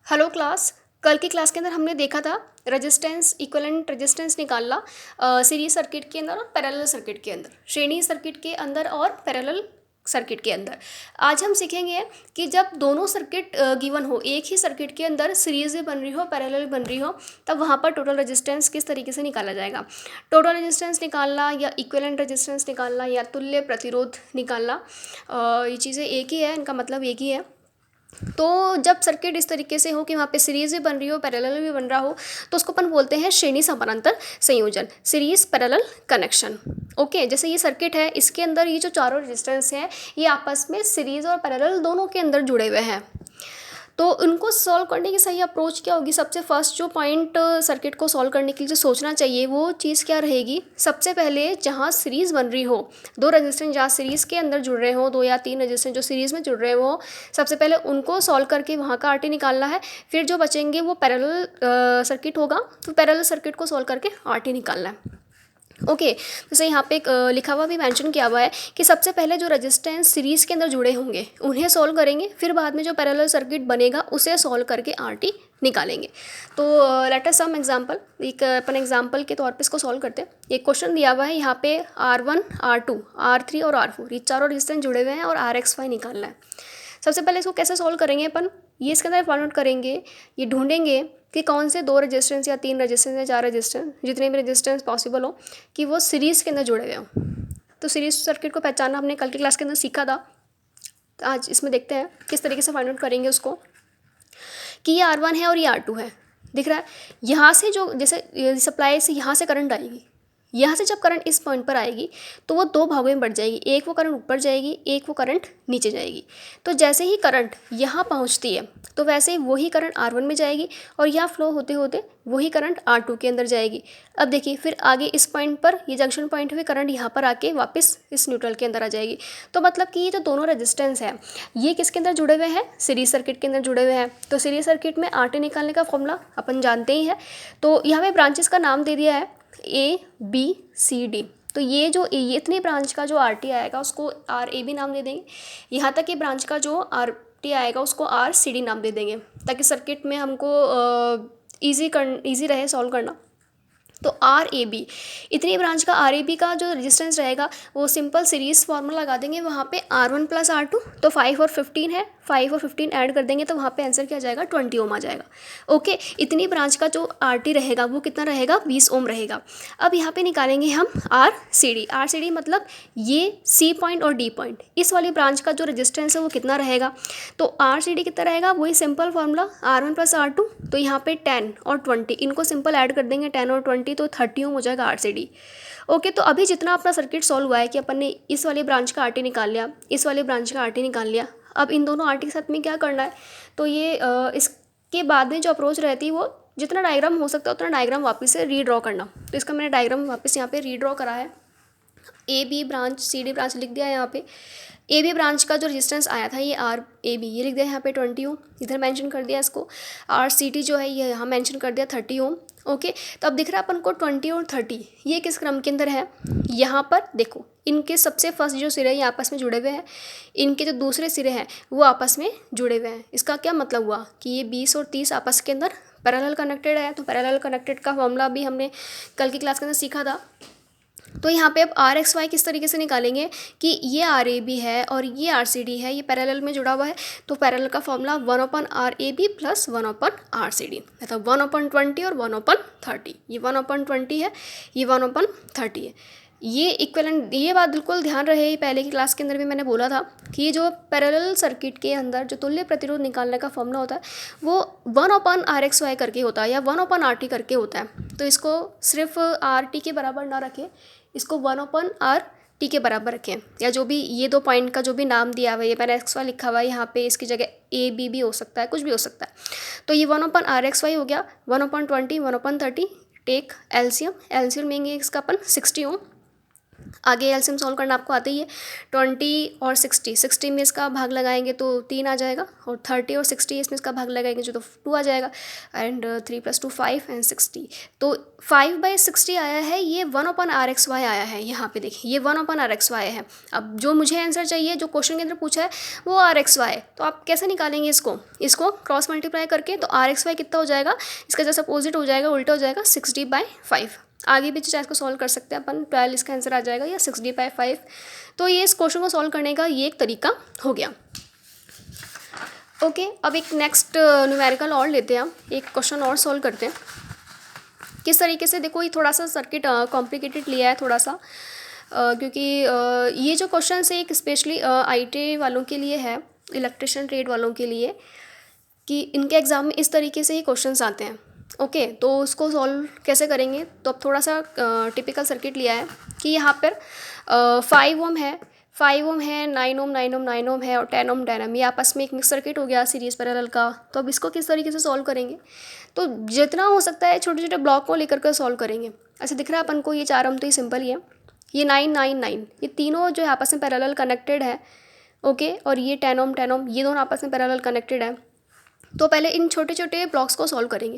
Hello class. कल की class के अंदर हमने देखा था रेजिस्टेंस इक्विवेलेंट रेजिस्टेंस निकालना सीरीज सर्किट के अंदर और पैरेलल सर्किट के अंदर, श्रेणी सर्किट के अंदर और पैरेलल सर्किट के अंदर। आज हम सीखेंगे कि जब दोनों सर्किट गिवन हो, एक ही सर्किट के अंदर सीरीज भी बन रही हो, पैरेलल बन रही हो, तब वहाँ पर टोटल रेजिस्टेंस किस तरीके से निकाला जाएगा। टोटल रेजिस्टेंस निकालना या इक्विवेलेंट रेजिस्टेंस निकालना या तुल्य प्रतिरोध निकालना, ये चीज़ें एक ही है, इनका मतलब एक ही है। तो जब सर्किट इस तरीके से हो कि वहाँ पे सीरीज भी बन रही हो, पैरेलल भी बन रहा हो, तो उसको अपन बोलते हैं श्रेणी समानांतर संयोजन, सीरीज पैरेलल कनेक्शन। ओके, जैसे ये सर्किट है, इसके अंदर ये जो चारों रेजिस्टेंस हैं ये आपस में सीरीज और पैरेलल दोनों के अंदर जुड़े हुए हैं। तो उनको सॉल्व करने की सही अप्रोच क्या होगी। सबसे फर्स्ट जो पॉइंट सर्किट को सॉल्व करने के लिए जो सोचना चाहिए वो चीज़ क्या रहेगी। सबसे पहले जहाँ सीरीज़ बन रही हो, दो रेजिस्टेंस जहाँ सीरीज़ के अंदर जुड़ रहे हो, दो या तीन रेजिस्टेंस जो सीरीज़ में जुड़ रहे हो, सबसे पहले उनको सॉल्व करके वहाँ का आरटी निकालना है। फिर जो बचेंगे वो पैरेलल सर्किट होगा, तो पैरेलल सर्किट को सॉल्व करके आरटी निकालना है। ओके, जैसे यहाँ पे एक लिखा हुआ भी मेंशन किया हुआ है कि सबसे पहले जो रेजिस्टेंस सीरीज़ के अंदर जुड़े होंगे उन्हें सॉल्व करेंगे, फिर बाद में जो पैरेलल सर्किट बनेगा उसे सॉल्व करके आरटी निकालेंगे। तो लेट अस सम एग्जांपल, एक अपन एग्जांपल के तौर पे इसको सॉल्व करते हैं। एक क्वेश्चन दिया हुआ है यहाँ पे R1, R2, R3 और R4, ये चारों रेजिस्टेंस जुड़े हुए हैं और RXY निकालना है। सबसे पहले इसको कैसे सॉल्व करेंगे अपन, ये इसके अंदर फाइंड आउट करेंगे, ये ढूंढेंगे कि कौन से दो रेजिस्टेंस या तीन रेजिस्टेंस या चार रेजिस्टेंस, जितने भी रेजिस्टेंस पॉसिबल हो, कि वो सीरीज़ के अंदर जुड़े हुए हों। तो सीरीज सर्किट को पहचानना हमने कल की क्लास के अंदर सीखा था। तो आज इसमें देखते हैं किस तरीके से फाइंड आउट करेंगे उसको, कि ये R1 है और ये R2 है। दिख रहा है यहाँ से, जो जैसे सप्लाई से यहाँ से करंट आएगी, यहाँ से जब करंट इस पॉइंट पर आएगी तो वो दो भागों में बढ़ जाएगी, एक वो करंट ऊपर जाएगी, एक वो करंट नीचे जाएगी। तो जैसे ही करंट यहाँ पहुँचती है तो वैसे ही वही करंट R1 में जाएगी और यहाँ फ्लो होते होते वही करंट R2 के अंदर जाएगी। अब देखिए फिर आगे इस पॉइंट पर, ये जंक्शन पॉइंट हुए, करंट यहाँ पर आके वापस इस न्यूट्रल के अंदर आ जाएगी। तो मतलब कि ये जो दोनों रेजिस्टेंस है ये किसके अंदर जुड़े हुए हैं, सीरीज सर्किट के अंदर जुड़े हुए हैं। तो सीरीज सर्किट में आरटी निकालने का फॉर्मूला अपन जानते ही है। तो यहाँ पे ब्रांचेस का नाम दे दिया है ABCD। तो ये जो ये इतनी ब्रांच का जो RT आएगा उसको RAB नाम दे देंगे। यहाँ तक कि ब्रांच का जो RT आएगा उसको RCD नाम दे देंगे, ताकि सर्किट में हमको ईजी रहे सॉल्व करना। तो RAB, इतनी ब्रांच का RAB का जो रेजिस्टेंस रहेगा वो सिंपल सीरीज फार्मूला लगा देंगे वहाँ पे R1 + R2। तो 5 और 15 है, 5 और 15 ऐड कर देंगे तो वहाँ पे आंसर क्या जाएगा, 20 ओम आ जाएगा। ओके, इतनी ब्रांच का जो RT रहेगा वो कितना रहेगा, 20 ओम रहेगा। अब यहाँ पे निकालेंगे हम RCD मतलब ये C पॉइंट और D पॉइंट, इस वाली ब्रांच का जो रेजिस्टेंस है वो कितना रहेगा। तो RCD कितना रहेगा, वही सिंपल फार्मूला R1 + R2। तो यहाँ पे 10 और 20, इनको सिंपल ऐड कर देंगे, 10 और 20 तो 30 ओम हो जाएगा RCD। ओके, तो अभी जितना अपना सर्किट सॉल्व हुआ है कि अपन ने इस वाली ब्रांच का RT निकाल लिया, इस वाली ब्रांच का RT निकाल लिया। अब इन दोनों RT के साथ में क्या करना है, तो ये इसके बाद में जो अप्रोच रहती है वो जितना डायग्राम हो सकता है उतना डायग्राम वापस से रीड्रॉ करना। तो इसका मैंने डायग्राम वापस यहाँ पे रीड्रॉ करा है। AB ब्रांच, CD ब्रांच लिख दिया है यहाँ पे। AB ब्रांच का जो रेजिस्टेंस आया था ये RAB, ये लिख दिया यहाँ पे 20 ओम, इधर मेंशन कर दिया इसको। RCD जो है ये यहाँ मेंशन कर दिया 30 ओम। ओके, तो अब दिख रहा है अपन को 20 और 30 ये किस क्रम के अंदर है। यहाँ पर देखो, इनके सबसे फर्स्ट जो सिरे ये आपस में जुड़े हुए हैं, इनके जो दूसरे सिरे हैं वो आपस में जुड़े हुए हैं। इसका क्या मतलब हुआ कि ये 20 और 30 आपस के अंदर पैरेलल कनेक्टेड है। तो पैरेलल कनेक्टेड का फॉर्मूला भी हमने कल की क्लास के अंदर सीखा था। तो यहाँ पे अब RXY किस तरीके से निकालेंगे कि ये RAB है और ये RCD है, ये पैरेलल में जुड़ा हुआ है। तो पैरेलल का फॉर्मूला 1/RAB + 1/RCD, मतलब 1/20 और 1/30। ये 1/20 है, ये 1/30 है। ये इक्विवेलेंट, ये बात बिल्कुल ध्यान रहे, पहले की क्लास के अंदर भी मैंने बोला था कि ये जो पैरेलल सर्किट के अंदर जो तुल्य प्रतिरोध निकालने का फॉर्मूला होता है वो 1/RXY करके होता है या 1/RT करके होता है। तो इसको सिर्फ RT के बराबर ना रखें, इसको 1/RT के बराबर रखें, या जो भी ये दो पॉइंट का जो भी नाम दिया हुआ है, ये मैंने XY लिखा हुआ है यहाँ पे, इसकी जगह AB भी हो सकता है, कुछ भी हो सकता है। तो ये 1/RXY हो गया, 1/20, 1/30। टेक एलसीएम लेंगे इसका अपन 60 ओम। आगे एलसीएम सॉल्व करना आपको आता ही है। 20 और 60 में इसका भाग लगाएंगे तो 3 आ जाएगा, और 30 और 60 इसमें इसका भाग लगाएंगे जो तो 2 आ जाएगा, एंड 3 + 2 5 एंड 60। तो 5/60 आया है, ये 1/RXY आया है। यहाँ पे देखिए ये 1/RXY है। अब जो मुझे आंसर चाहिए, जो क्वेश्चन के अंदर पूछा है वो RXY है, तो आप कैसे निकालेंगे इसको क्रॉस मल्टीप्लाई करके। तो RXY कितना हो जाएगा, इसका जैसे अपोजिट हो जाएगा, उल्टा हो जाएगा 60/5। आगे भी चाहे इसको सॉल्व कर सकते हैं अपन, 12 इसका आंसर आ जाएगा या 60/5। तो ये इस क्वेश्चन को सॉल्व करने का ये एक तरीका हो गया। ओके, अब एक नेक्स्ट न्यूमेरिकल और लेते हैं हम, एक क्वेश्चन और सॉल्व करते हैं। किस तरीके से, देखो ये थोड़ा सा सर्किट कॉम्प्लिकेटेड लिया है थोड़ा सा, क्योंकि ये जो क्वेश्चन है एक स्पेशली IT वालों के लिए है, इलेक्ट्रिशियन ट्रेड वालों के लिए, कि इनके एग्ज़ाम में इस तरीके से ही क्वेश्चंस आते हैं। ओके, तो उसको सॉल्व कैसे करेंगे, तो अब थोड़ा सा टिपिकल सर्किट लिया है कि यहाँ पर 5 ओम है, 5 ओम है, 9 ओम 9 ओम 9 ओम है, और 10 ओम 10 ओम, ये आपस में एक मिक्स सर्किट हो गया सीरीज़ पैरेलल का। तो अब इसको किस तरीके से सॉल्व करेंगे, तो जितना हो सकता है छोटे छोटे ब्लॉक को लेकर के सॉल्व करेंगे। ऐसे दिख रहा है अपन को ये 4 ओम, तो ये सिंपल ही है। ये 9 9 9, ये तीनों जो है आपस में पैरेलल कनेक्टेड है। ओके, और ये 10 ओम 10 ओम, ये दोनों आपस में पैरेलल कनेक्टेड है। तो पहले इन छोटे छोटे ब्लॉक्स को सॉल्व करेंगे।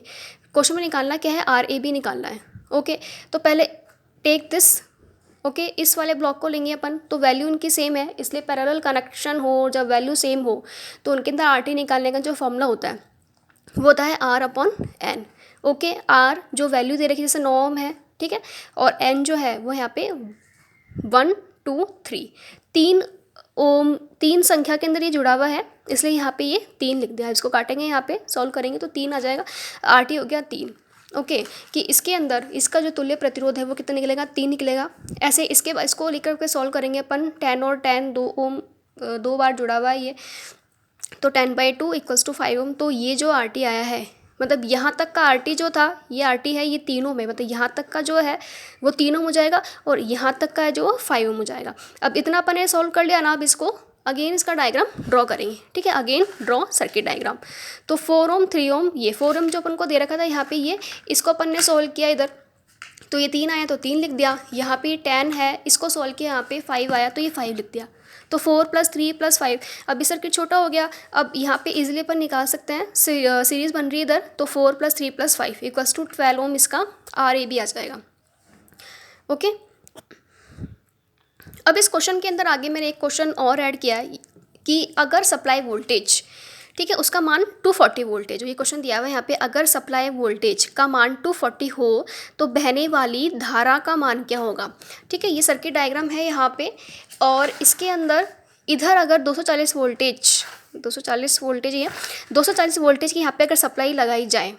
क्वेश्चन में निकालना क्या है, RAB निकालना है। ओके, तो पहले टेक दिस, ओके, इस वाले ब्लॉक को लेंगे अपन, तो वैल्यू इनकी सेम है, इसलिए पैरेलल कनेक्शन हो, जब वैल्यू सेम हो तो उनके अंदर RT निकालने का जो फॉर्मूला होता है वो होता है R/N। ओके, R जो वैल्यू दे रखी है जैसे 9 ओम है, ठीक है, और N जो है वो यहाँ पे 1 2 3, 3 ओम, 3 संख्या के अंदर ये जुड़ा हुआ है, इसलिए यहाँ पे ये 3 लिख दिया। इसको काटेंगे, यहाँ पे सॉल्व करेंगे तो 3 आ जाएगा, RT हो गया 3। ओके, कि इसके अंदर इसका जो तुल्य प्रतिरोध है वो कितना निकलेगा, 3 निकलेगा। ऐसे इसके बाद इसको लेकर के सॉल्व करेंगे अपन, 10 और 10 2 ओम 2 बार जुड़ा हुआ है ये, तो 10/2 = 5 ओम। तो ये जो RT आया है, मतलब यहाँ तक का RT जो था, ये RT है, ये 3 ओम है, मतलब यहाँ तक का जो है वो 3 ओम हो जाएगा, और यहाँ तक का है जो 5 ओम हो जाएगा। अब इतना अपन ने सॉल्व कर लिया ना, अब इसको अगेन इसका डायग्राम ड्रॉ करेंगे। ठीक है, अगेन ड्रॉ सर्किट डायग्राम। तो 4 ओम 3 ओम, ये 4 ओम जो अपन को दे रखा था यहाँ पे, ये इसको अपन ने सॉल्व किया इधर, तो ये 3 आया तो 3 लिख दिया। यहाँ पे 10 है, इसको सॉल्व किया, यहाँ पे 5 आया तो ये 5 लिख दिया। तो 4 + 3 + 5, अभी सर्किट छोटा हो गया। अब यहाँ पे इजीली अपन निकाल सकते हैं, सीरीज़ बन रही है इधर, तो 4 + 3 + 5 = 12 ओम, इसका RAB आ जाएगा। ओके, अब इस क्वेश्चन के अंदर आगे मैंने एक क्वेश्चन और ऐड किया है कि अगर सप्लाई वोल्टेज, ठीक है, उसका मान 240 वोल्ट है, जो ये क्वेश्चन दिया हुआ है यहाँ पे, अगर सप्लाई वोल्टेज का मान 240 हो तो बहने वाली धारा का मान क्या होगा। ठीक है, ये सर्किट डायग्राम है यहाँ पे, और इसके अंदर इधर अगर 240 वोल्टेज है, 240 वोल्टेज की यहाँ पे अगर सप्लाई लगाई जाए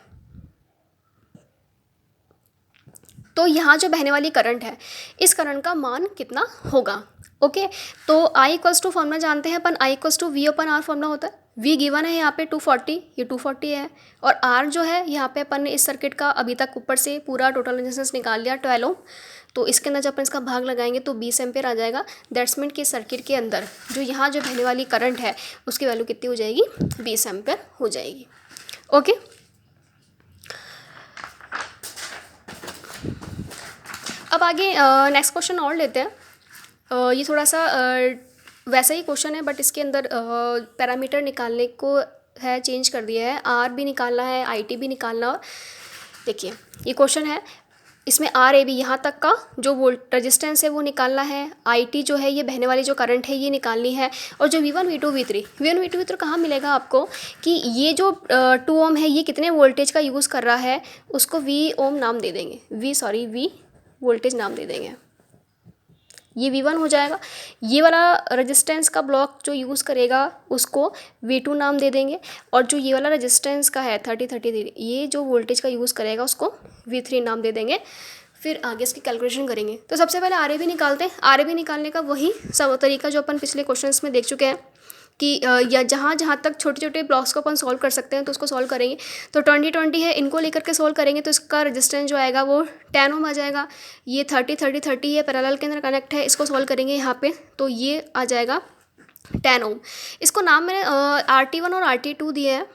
तो यहाँ जो बहने वाली करंट है, इस करंट का मान कितना होगा। ओके, तो I = फॉर्मूला जानते हैं अपन, I = V/R फॉर्मूला होता है। V गिवन है यहाँ पे 240, ये 240 है, और R जो है यहाँ पे अपन ने इस सर्किट का अभी तक ऊपर से पूरा टोटल रेजिस्टेंस निकाल लिया 12 ओम, तो इसके अंदर जब अपन इसका भाग लगाएंगे तो 20 एम्पेयर आ जाएगा। दैट्स मीन कि सर्किट के अंदर जो यहाँ जो बहने वाली करंट है उसकी वैल्यू कितनी हो जाएगी, 20 एम्पेयर हो जाएगी। ओके, अब आगे नेक्स्ट क्वेश्चन और लेते हैं। ये थोड़ा सा वैसा ही क्वेश्चन है, बट इसके अंदर पैरामीटर निकालने को है, चेंज कर दिया है, R भी निकालना है, IT भी निकालना। और देखिए ये क्वेश्चन है, इसमें RAB यहाँ तक का जो वोल्ट रेजिस्टेंस है वो निकालना है, IT जो है ये बहने वाली जो करंट है ये निकालनी है, और जो V1 V2 V3 कहाँ मिलेगा आपको, कि ये जो 2 ओम है ये कितने वोल्टेज का यूज़ कर रहा है, उसको V ओम नाम दे देंगे, V वोल्टेज नाम दे देंगे, ये V1 हो जाएगा। ये वाला रेजिस्टेंस का ब्लॉक जो यूज़ करेगा उसको V2 नाम दे देंगे, और जो ये वाला रेजिस्टेंस का है 30 ये जो वोल्टेज का यूज़ करेगा उसको V3 नाम दे देंगे। फिर आगे इसकी कैलकुलेशन करेंगे। तो सबसे पहले RAB निकालते हैं। RAB निकालने का वही सब तरीका जो अपन पिछले क्वेश्चंस में देख चुके हैं, कि या जहाँ तक छोटे छोटे ब्लॉक्स को अपन सॉल्व कर सकते हैं तो उसको सॉल्व करेंगे। तो 20 है, इनको लेकर के सॉल्व करेंगे तो इसका रेजिस्टेंस जो आएगा वो 10 ओम आ जाएगा। ये 30 है, पैरेलल के अंदर कनेक्ट है, इसको सॉल्व करेंगे यहाँ पे तो ये आ जाएगा 10 ओम। इसको नाम मैंने RT1 और RT2 दिया है।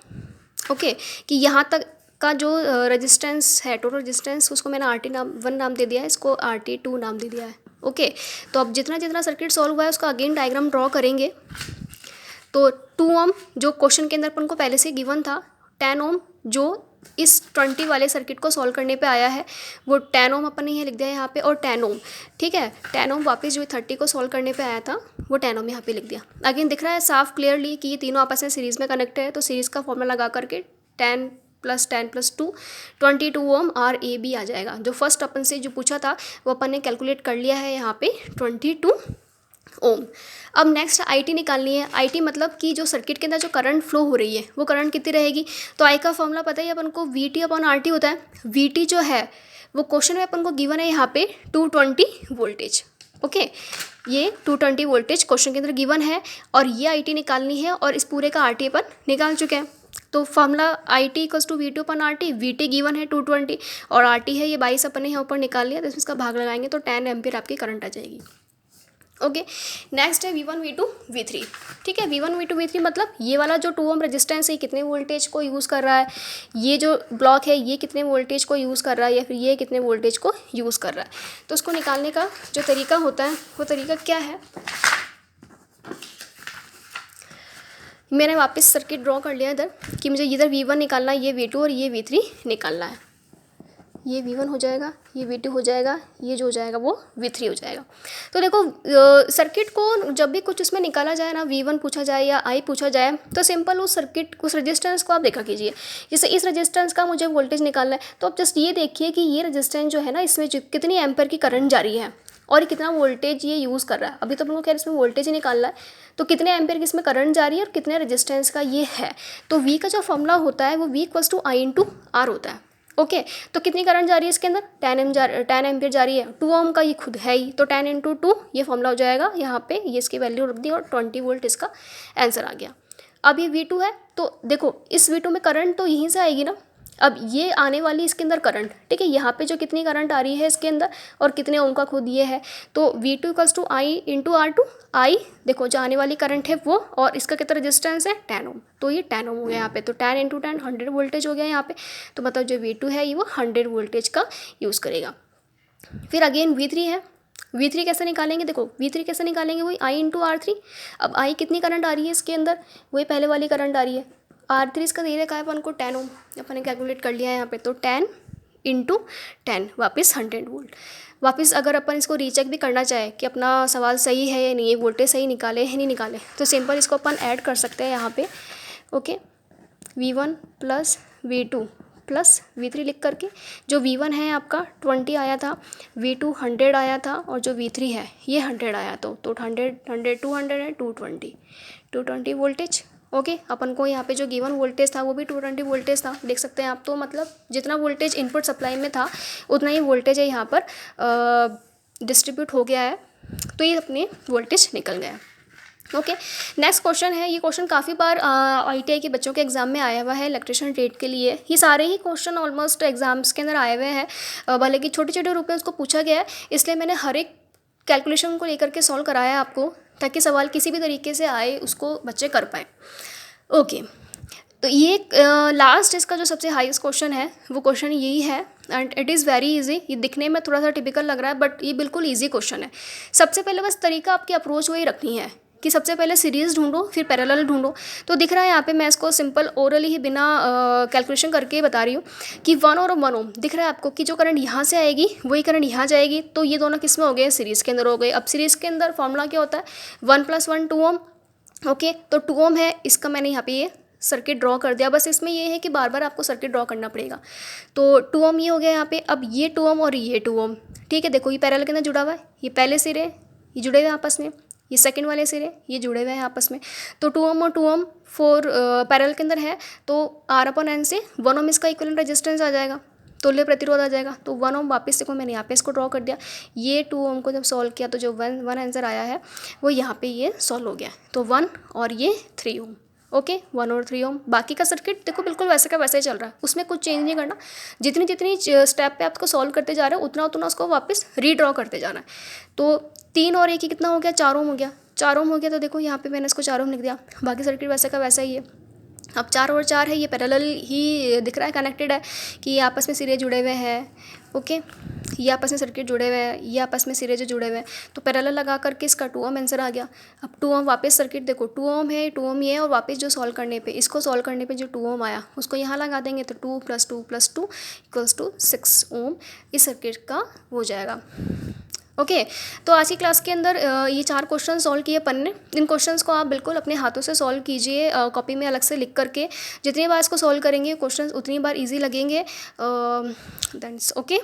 ओके, कि यहाँ तक का जो रेजिस्टेंस है, टोटल रेजिस्टेंस, उसको मैंने RT1 नाम दे दिया है, इसको RT2 नाम दे दिया है। ओके, तो अब जितना जितना सर्किट सॉल्व हुआ है उसका अगेन डायग्राम ड्रॉ करेंगे। तो 2 ओम जो क्वेश्चन के अंदर अपन को पहले से गिवन था, 10 ओम जो इस 20 वाले सर्किट को सॉल्व करने पे आया है, वो 10 ओम अपन ने यहाँ लिख दिया है यहाँ पे, और 10 ओम, ठीक है, 10 ओम वापस जो 30 को सॉल्व करने पे आया था वो 10 ओम यहाँ पे लिख दिया। अगेन दिख रहा है साफ क्लियरली कि ये तीनों आपस में सीरीज़ में कनेक्ट है, तो सीरीज़ का फॉर्मूला लगा करके 10 + 10 + 2 22 ओम RAB आ जाएगा। जो फर्स्ट अपन से जो पूछा था वो अपन ने कैलकुलेट कर लिया है यहाँ पे 22 ओम। अब नेक्स्ट IT निकालनी है। IT मतलब कि जो सर्किट के अंदर जो करंट फ्लो हो रही है वो करंट कितनी रहेगी। तो I का फॉर्मूला पता ही अपन को, VT/RT होता है। VT जो है वो क्वेश्चन में अपन को गिवन है यहाँ पे 220 वोल्टेज। ओके, ये 220 वोल्टेज क्वेश्चन के अंदर गिवन है और ये IT निकालनी है, और इस पूरे का RT अपन निकाल चुके हैं। तो formula IT = VT/RT, VT given है 220 और RT है ये 22 अपन ने यहाँ ऊपर निकाल लिया, तो इसमें इसका भाग लगाएंगे तो 10 एम्पियर आपकी करंट आ जाएगी। ओके, नेक्स्ट है V1 V2 V3। ठीक है, V1 V2 V3 मतलब ये वाला जो 2 ओम रेजिस्टेंस है कितने वोल्टेज को यूज़ कर रहा है, ये जो ब्लॉक है ये कितने वोल्टेज को यूज़ कर रहा है, या फिर ये कितने वोल्टेज को यूज़ कर रहा है। तो उसको निकालने का जो तरीका होता है वो तरीका क्या है, मैंने वापस सर्किट ड्रॉ कर लिया इधर कि मुझे इधर V1 निकालना है, ये V2 और ये V3 निकालना है। ये V1 हो जाएगा, ये V2 हो जाएगा, ये जो हो जाएगा वो V3 हो जाएगा। तो देखो सर्किट को जब भी कुछ उसमें निकाला जाए ना, V1 पूछा जाए या I पूछा जाए, तो सिंपल उस सर्किट उस रेजिस्टेंस को आप देखा कीजिए। जैसे इस रेजिस्टेंस का मुझे वोल्टेज निकालना है, तो आप जस्ट ये देखिए कि ये रेजिस्टेंस जो है ना, इसमें कितनी एम्पेयर की करंट जा रही है और कितना वोल्टेज ये यूज़ कर रहा है। अभी तो अपन को खैर इसमें वोल्टेज ही निकालना है, तो कितने एम्पेयर की इसमें करंट जा रही है और कितने रेजिस्टेंस का ये है। तो V का जो फॉर्मूला होता है वो V = I × R होता है। ओके, तो कितनी करंट जा रही है इसके अंदर, 10 एम्पियर जा रही है। 2 ओम का ये खुद है ही, तो 10 × 2 ये फॉर्मूला हो जाएगा यहाँ पे, ये इसकी वैल्यू रख दी और 20 वोल्ट इसका आंसर आ गया। अब ये V2 है, तो देखो इस V2 में करंट तो यहीं से आएगी ना। अब ये आने वाली इसके अंदर करंट, ठीक है, यहाँ पे जो कितनी करंट आ रही है इसके अंदर और कितने ओम का खुद ये है, तो V2 = I × R2। I देखो जो आने वाली करंट है वो, और इसका कितना रेजिस्टेंस है 10 ओम, तो ये 10 ओम हो गया यहाँ पे, तो 10 × 10 100 वोल्टेज हो गया यहाँ पे। तो मतलब जो V2 है ये वो 100 वोल्टेज का यूज़ करेगा। फिर अगेन V3 है, V3 कैसे निकालेंगे, देखो V3 कैसे निकालेंगे, वही I × R3। अब I कितनी करंट आ रही है इसके अंदर, वही पहले वाली करंट आ रही है। R3 इसका दे रखा है अपन को 10 ओम, अपन ने कैलकुलेट कर लिया है यहाँ पे, तो 10 × 10 वापस 100 वोल्ट। वापस अगर अपन इसको रीचेक भी करना चाहे कि अपना सवाल सही है या नहीं, ये वोल्टेज सही निकाले है नहीं निकाले, तो सिंपल इसको अपन ऐड कर सकते हैं यहाँ पे। ओके, V1 + V2 + V3 लिख करके, जो V1 है आपका 20 आया था, V2 100 आया था, और जो V3 है ये 100 आया, तो 100 200 है 220 वोल्टेज। ओके, अपन को यहाँ पे जो गिवन वोल्टेज था वो भी 220 वोल्टेज था, देख सकते हैं आप। तो मतलब जितना वोल्टेज इनपुट सप्लाई में था उतना ही वोल्टेज है यहाँ पर डिस्ट्रीब्यूट हो गया है, तो ये अपने वोल्टेज निकल गया। ओके, नेक्स्ट क्वेश्चन है, ये क्वेश्चन काफ़ी बार ITI के बच्चों के एग्जाम में आया हुआ है इलेक्ट्रिशियन ट्रेड के लिए। ये सारे ही क्वेश्चन ऑलमोस्ट एग्जाम्स के अंदर आए हुए हैं, भले कि छोटे छोटे रूप में उसको पूछा गया है, इसलिए मैंने हर एक कैलकुलेशन को लेकर के सॉल्व कराया है आपको, ताकि सवाल किसी भी तरीके से आए उसको बच्चे कर पाएँ। ओके, तो ये लास्ट इसका जो सबसे हाईएस्ट क्वेश्चन है वो क्वेश्चन यही है, and it is very easy. ये दिखने में थोड़ा सा टिपिकल लग रहा है, बट ये बिल्कुल इजी क्वेश्चन है। सबसे पहले बस तरीका आपकी अप्रोच वही रखनी है कि सबसे पहले सीरीज़ ढूंढो फिर पैरेलल ढूंढो। तो दिख रहा है यहाँ पे, मैं इसको सिंपल ओरली ही बिना कैलकुलेशन करके बता रही हूँ कि 1 और 1 ओम दिख रहा है आपको कि जो करंट यहाँ से आएगी वही करंट यहाँ जाएगी, तो ये दोनों किस में हो गए, सीरीज़ के अंदर हो गए। अब सीरीज़ के अंदर फॉर्मूला क्या होता है, 1 + 1 2 ओम। ओके, तो 2 ओम है, इसका मैंने यहाँ पे ये सर्किट ड्रॉ कर दिया। बस इसमें ये है कि बार बार आपको सर्किट ड्रॉ करना पड़ेगा। तो 2 ओम ये हो गया यहाँ पे। अब ये 2 ओम और ये 2 ओम, ठीक है, देखो ये पैरेलल के अंदर जुड़ा हुआ है, ये पहले सिरे ये जुड़े हुए आपस में, ये सेकंड वाले सिरे ये जुड़े हुए हैं आपस में। तो 2 ओम और 2 ओम 4 पैरेलल के अंदर है, तो R/N से 1 ओम इसका इक्विवेलेंट रेजिस्टेंस आ जाएगा, तुल्य प्रतिरोध आ जाएगा। तो 1 ओम वापस देखो मैंने यहाँ पे इसको ड्रॉ कर दिया। ये 2 ओम को जब सॉल्व किया तो जो वन आंसर आया है वो यहाँ पे ये सॉल्व हो गया। तो 1 और ये 3 ओम। ओके, 1 और 3 ओम। बाकी का सर्किट देखो बिल्कुल वैसे का वैसे ही चल रहा है, उसमें कुछ चेंज नहीं करना। जितनी जितनी स्टेप पे आपको सॉल्व करते जा रहे हो उतना उतना उसको वापस रीड्रॉ करते जाना है। तो 3 और 1 ही कितना हो गया, 4 ओम हो गया। 4 ओम हो गया, तो देखो यहाँ पे मैंने इसको 4 ओम लिख दिया। बाकी सर्किट वैसे का वैसा ही है। अब 4 और 4 है, ये पैरेलल ही दिख रहा है, कनेक्टेड है कि आपस में सिरे जुड़े हुए हैं। ओके, ये आपस में सर्किट जुड़े हुए हैं, ये आपस में सिरे जो जुड़े हुए हैं, तो पैरेलल लगा करके इसका 2 ओम आंसर आ गया। अब 2 ओम वापस सर्किट देखो 2 ओम है, 2 ओम ये है, और वापस जो सॉल्व करने पे इसको सॉल्व करने पे जो 2 ओम आया उसको यहाँ लगा देंगे, तो 2 + 2 + 2 = 6 ओम इस सर्किट का हो जाएगा। ओके तो आज की क्लास के अंदर ये 4 क्वेश्चन सॉल्व किए अपन ने। इन क्वेश्चंस को आप बिल्कुल अपने हाथों से सॉल्व कीजिए, कॉपी में अलग से लिख करके। जितनी बार इसको सॉल्व करेंगे क्वेश्चंस उतनी बार इजी लगेंगे। That's okay.